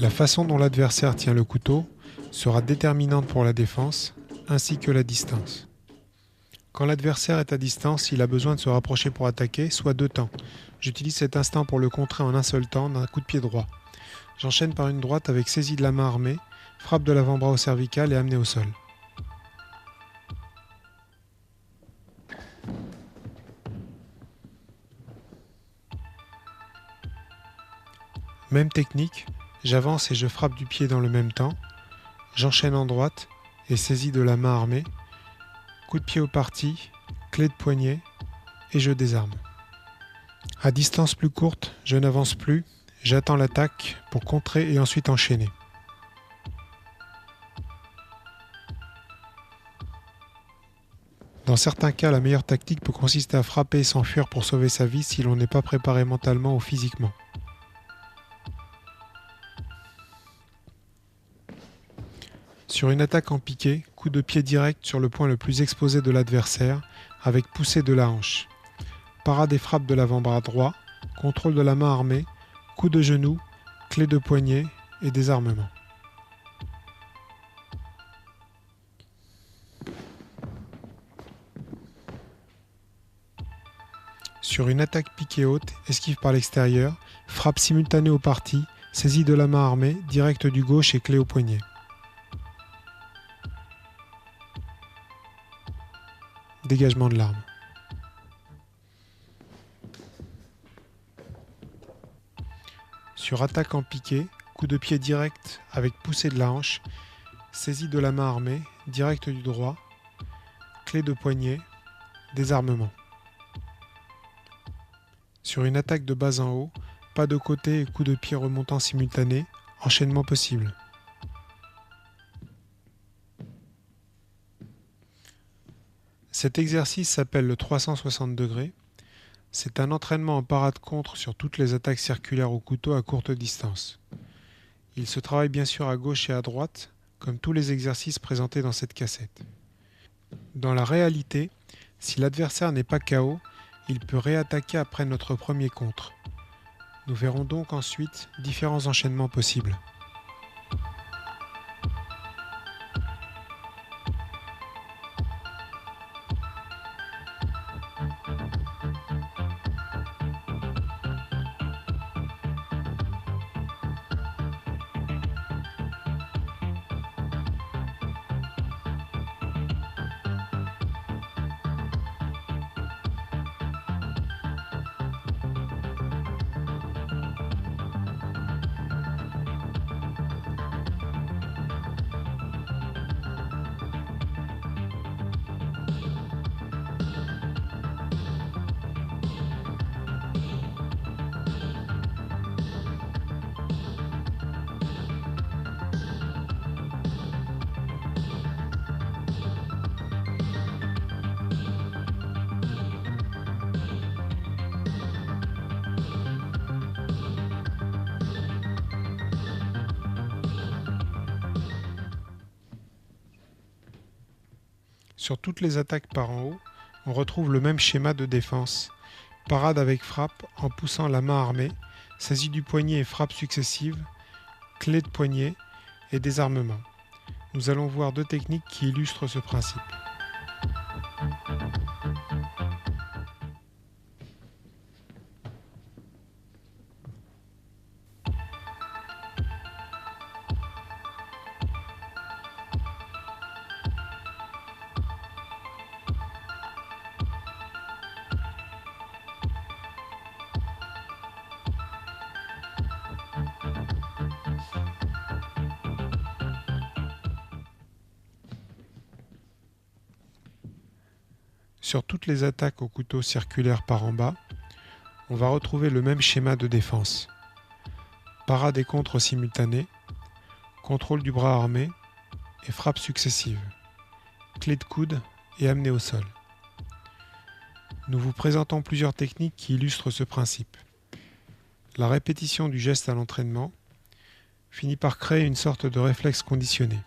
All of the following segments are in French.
La façon dont l'adversaire tient le couteau sera déterminante pour la défense, ainsi que la distance. Quand l'adversaire est à distance, il a besoin de se rapprocher pour attaquer, soit deux temps. J'utilise cet instant pour le contrer en un seul temps d'un coup de pied droit. J'enchaîne par une droite avec saisie de la main armée, frappe de l'avant-bras au cervical et amené au sol. Même technique, j'avance et je frappe du pied dans le même temps. J'enchaîne en droite et saisie de la main armée, coup de pied au parti, clé de poignet et je désarme. À distance plus courte, je n'avance plus, j'attends l'attaque pour contrer et ensuite enchaîner. Dans certains cas, la meilleure tactique peut consister à frapper et s'enfuir pour sauver sa vie si l'on n'est pas préparé mentalement ou physiquement. Sur une attaque en piqué, coup de pied direct sur le point le plus exposé de l'adversaire, avec poussée de la hanche. Parade et frappe de l'avant-bras droit, contrôle de la main armée, coup de genou, clé de poignet et désarmement. Sur une attaque piquée haute, esquive par l'extérieur, frappe simultanée au parti, saisie de la main armée, direct du gauche et clé au poignet. Dégagement de l'arme. Sur attaque en piqué, coup de pied direct avec poussée de la hanche, saisie de la main armée, direct du droit, clé de poignet, désarmement. Sur une attaque de bas en haut, pas de côté et coup de pied remontant simultané, enchaînement possible. Cet exercice s'appelle le 360 degrés. C'est un entraînement en parade contre sur toutes les attaques circulaires au couteau à courte distance. Il se travaille bien sûr à gauche et à droite, comme tous les exercices présentés dans cette cassette. Dans la réalité, si l'adversaire n'est pas KO, il peut réattaquer après notre premier contre. Nous verrons donc ensuite différents enchaînements possibles. Sur toutes les attaques par en haut, on retrouve le même schéma de défense. Parade avec frappe en poussant la main armée, saisie du poignet et frappe successive, clé de poignet et désarmement. Nous allons voir deux techniques qui illustrent ce principe. Sur toutes les attaques au couteau circulaire par en bas, on va retrouver le même schéma de défense. Parade et contre simultanés, contrôle du bras armé et frappe successive, clé de coude et amené au sol. Nous vous présentons plusieurs techniques qui illustrent ce principe. La répétition du geste à l'entraînement finit par créer une sorte de réflexe conditionné.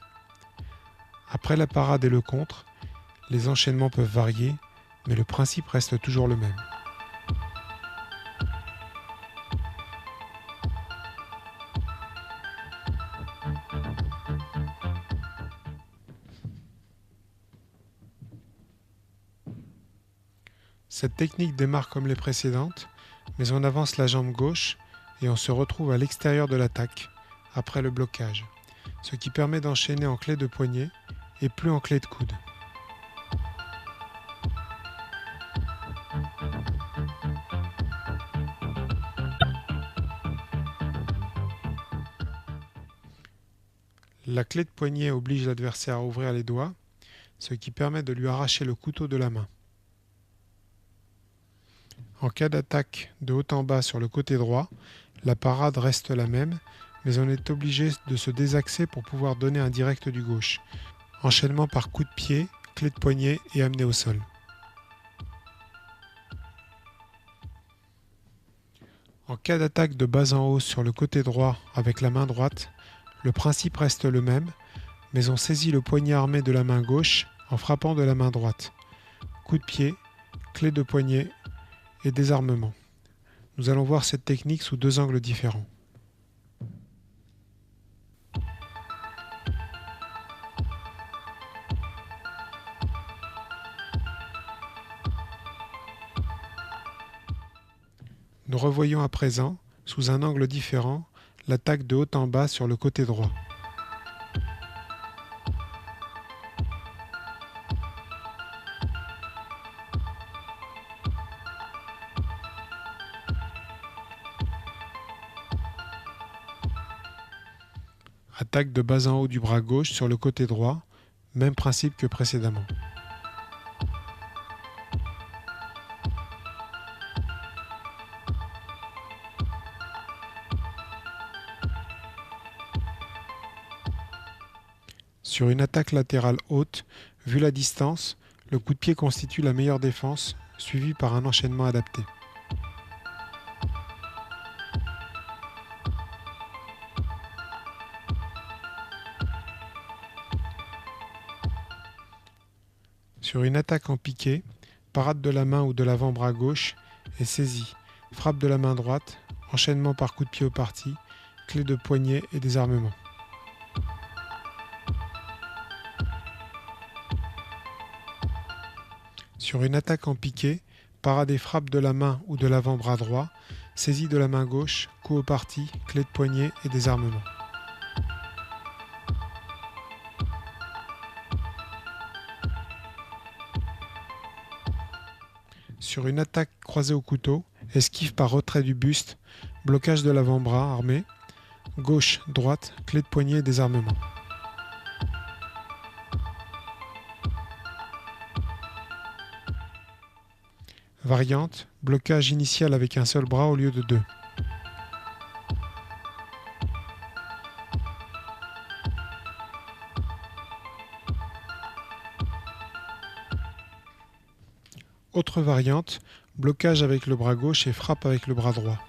Après la parade et le contre, les enchaînements peuvent varier, mais le principe reste toujours le même. Cette technique démarre comme les précédentes, mais on avance la jambe gauche et on se retrouve à l'extérieur de l'attaque, après le blocage, ce qui permet d'enchaîner en clé de poignet et plus en clé de coude. La clé de poignet oblige l'adversaire à ouvrir les doigts, ce qui permet de lui arracher le couteau de la main. En cas d'attaque de haut en bas sur le côté droit, la parade reste la même, mais on est obligé de se désaxer pour pouvoir donner un direct du gauche. Enchaînement par coup de pied, clé de poignet et amené au sol. En cas d'attaque de bas en haut sur le côté droit avec la main droite, le principe reste le même, mais on saisit le poignet armé de la main gauche en frappant de la main droite. Coup de pied, clé de poignet et désarmement. Nous allons voir cette technique sous deux angles différents. Nous revoyons à présent, sous un angle différent, l'attaque de haut en bas sur le côté droit. Attaque de bas en haut du bras gauche sur le côté droit, même principe que précédemment. Sur une attaque latérale haute, vu la distance, le coup de pied constitue la meilleure défense, suivi par un enchaînement adapté. Sur une attaque en piqué, parade de la main ou de l'avant-bras gauche est saisie, frappe de la main droite, enchaînement par coup de pied au parti, clé de poignet et désarmement. Sur une attaque en piqué, parade et frappe de la main ou de l'avant-bras droit, saisie de la main gauche, coup au parti, clé de poignet et désarmement. Sur une attaque croisée au couteau, esquive par retrait du buste, blocage de l'avant-bras armé, gauche, droite, clé de poignet et désarmement. Variante, blocage initial avec un seul bras au lieu de deux. Autre variante, blocage avec le bras gauche et frappe avec le bras droit.